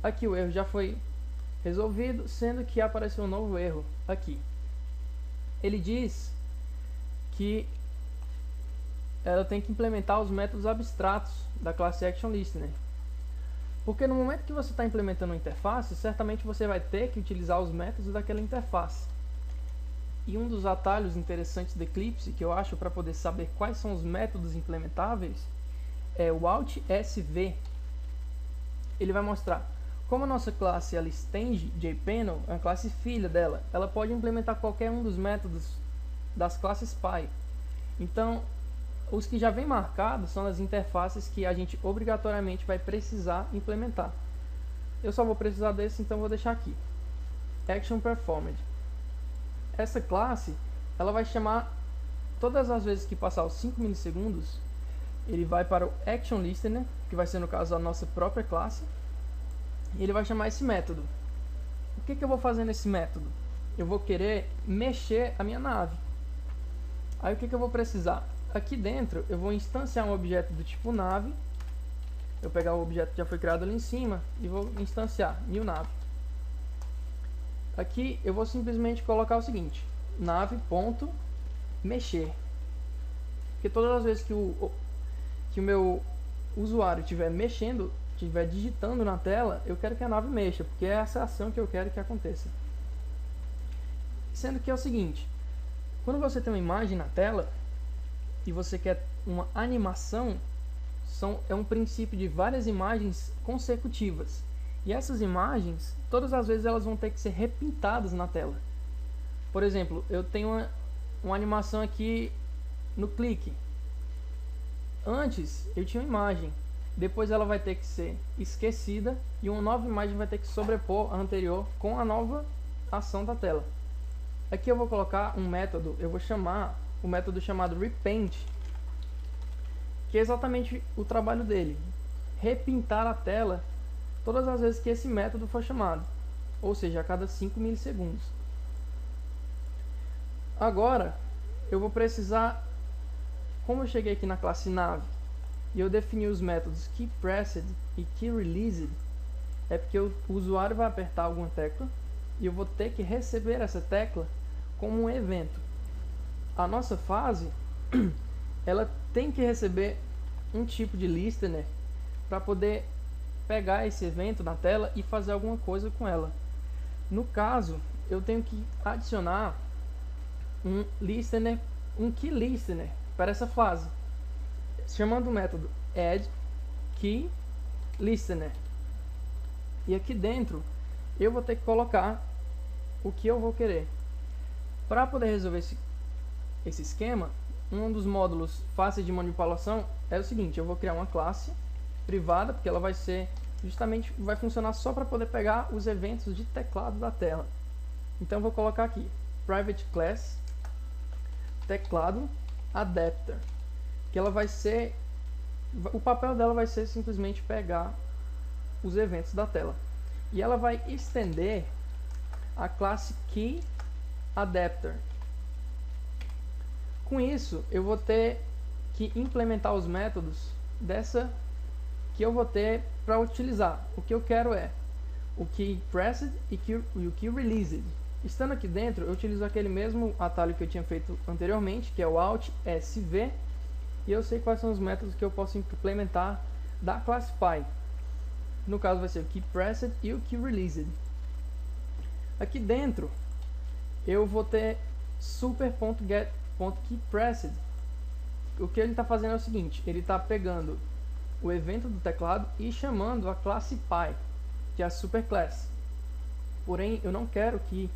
Aqui o erro já foi resolvido, sendo que apareceu um novo erro aqui. Ele diz que ela tem que implementar os métodos abstratos da classe ActionListener. Porque no momento que você está implementando uma interface, certamente você vai ter que utilizar os métodos daquela interface. E um dos atalhos interessantes do Eclipse, que eu acho para poder saber quais são os métodos implementáveis, é o Alt+SV. Ele vai mostrar como a nossa classe ela estende JPanel, é uma classe filha dela. Ela pode implementar qualquer um dos métodos das classes Py. Então, os que já vem marcados são as interfaces que a gente obrigatoriamente vai precisar implementar. Eu só vou precisar desse, então vou deixar aqui. Action Performed. Essa classe, ela vai chamar, todas as vezes que passar os 5 milissegundos, ele vai para o Action Listener, que vai ser no caso a nossa própria classe, e ele vai chamar esse método. O que eu vou fazer nesse método? Eu vou querer mexer a minha nave. Aí o que eu vou precisar? Aqui dentro eu vou instanciar um objeto do tipo nave. Eu pegar o objeto que já foi criado ali em cima e vou instanciar new nave. Aqui eu vou simplesmente colocar o seguinte: nave.mexer. Porque todas as vezes que o meu usuário estiver mexendo, estiver digitando na tela, eu quero que a nave mexa, porque é essa ação que eu quero que aconteça. Sendo que é o seguinte: quando você tem uma imagem na tela e você quer uma animação, é um princípio de várias imagens consecutivas. E essas imagens, todas as vezes elas vão ter que ser repintadas na tela. Por exemplo, eu tenho uma animação aqui no clique. Antes eu tinha uma imagem, depois ela vai ter que ser esquecida e uma nova imagem vai ter que sobrepor a anterior com a nova ação da tela. Aqui eu vou colocar um método, eu vou chamar o método chamado repaint, que é exatamente o trabalho dele: repintar a tela todas as vezes que esse método for chamado, ou seja, a cada 5 milissegundos. Agora eu vou precisar, como eu cheguei aqui na classe nave e eu defini os métodos keyPressed e keyReleased, é porque o usuário vai apertar alguma tecla e eu vou ter que receber essa tecla como um evento. A nossa fase ela tem que receber um tipo de listener para poder pegar esse evento na tela e fazer alguma coisa com ela. No caso, eu tenho que adicionar um listener, um keyListener para essa fase, chamando o método addKeyListener. E aqui dentro eu vou ter que colocar o que eu vou querer. Para poder resolver esse esquema, um dos módulos fáceis de manipulação é o seguinte: eu vou criar uma classe privada, porque ela vai ser justamente, vai funcionar só para poder pegar os eventos de teclado da tela. Então eu vou colocar aqui private class teclado adapter, que ela vai ser, o papel dela vai ser simplesmente pegar os eventos da tela, e ela vai estender a classe key adapter. Com isso eu vou ter que implementar os métodos dessa que eu vou ter para utilizar. O que eu quero é o keyPressed e o keyReleased. Estando aqui dentro, eu utilizo aquele mesmo atalho que eu tinha feito anteriormente, que é o Alt+SV, e eu sei quais são os métodos que eu posso implementar da classe Py. No caso vai ser o keyPressed e o keyReleased. Aqui dentro eu vou ter super.get.keyPressed. O que ele está fazendo é o seguinte: ele está pegando o evento do teclado e chamando a classe Py, que é a superclass. Porém, eu não quero que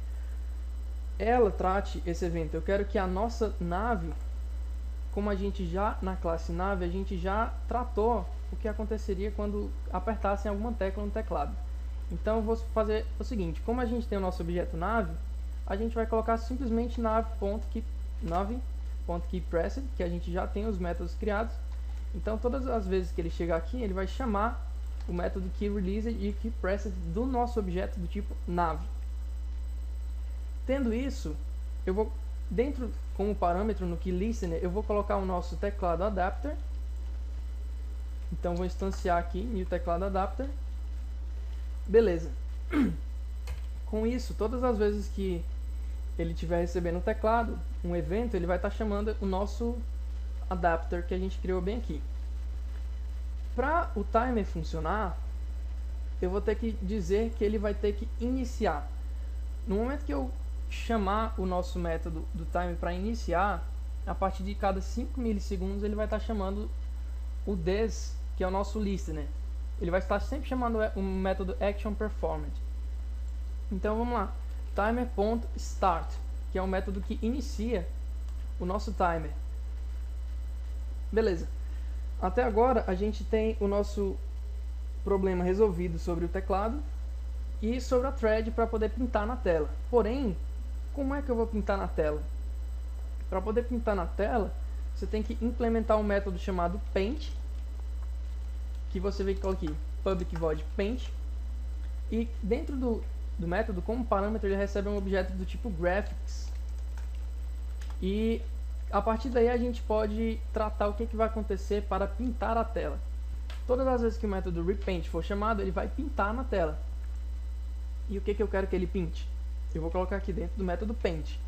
ela trate esse evento. Eu quero que a nossa nave, como a gente já na classe nave, a gente já tratou o que aconteceria quando apertassem alguma tecla no teclado. Então eu vou fazer o seguinte: como a gente tem o nosso objeto nave, a gente vai colocar simplesmente nave.keyPressed, que a gente já tem os métodos criados. Então todas as vezes que ele chegar aqui, ele vai chamar o método keyReleased e keyPressed do nosso objeto do tipo nave. Tendo isso, eu vou, dentro como parâmetro no keyListener, eu vou colocar o nosso teclado adapter. Então vou instanciar aqui new teclado adapter. Beleza. Com isso, todas as vezes que ele estiver recebendo o teclado, um evento, ele vai estar chamando o nosso adapter que a gente criou bem aqui. Para o timer funcionar, eu vou ter que dizer que ele vai ter que iniciar. No momento que eu chamar o nosso método do timer para iniciar, a partir de cada 5 milissegundos ele vai estar chamando o this, que é o nosso listener. Ele vai estar sempre chamando o método actionPerformed. Então vamos lá, timer.start, que é o método que inicia o nosso timer. Beleza. Até agora a gente tem o nosso problema resolvido sobre o teclado e sobre a thread para poder pintar na tela. Porém, como é que eu vou pintar na tela? Para poder pintar na tela, você tem que implementar um método chamado paint, que você vê que coloca aqui, public void paint, e dentro do método, como parâmetro, ele recebe um objeto do tipo graphics, e a partir daí a gente pode tratar o que vai acontecer para pintar a tela. Todas as vezes que o método repaint for chamado, ele vai pintar na tela. E o que eu quero que ele pinte? Eu vou colocar aqui dentro do método paint.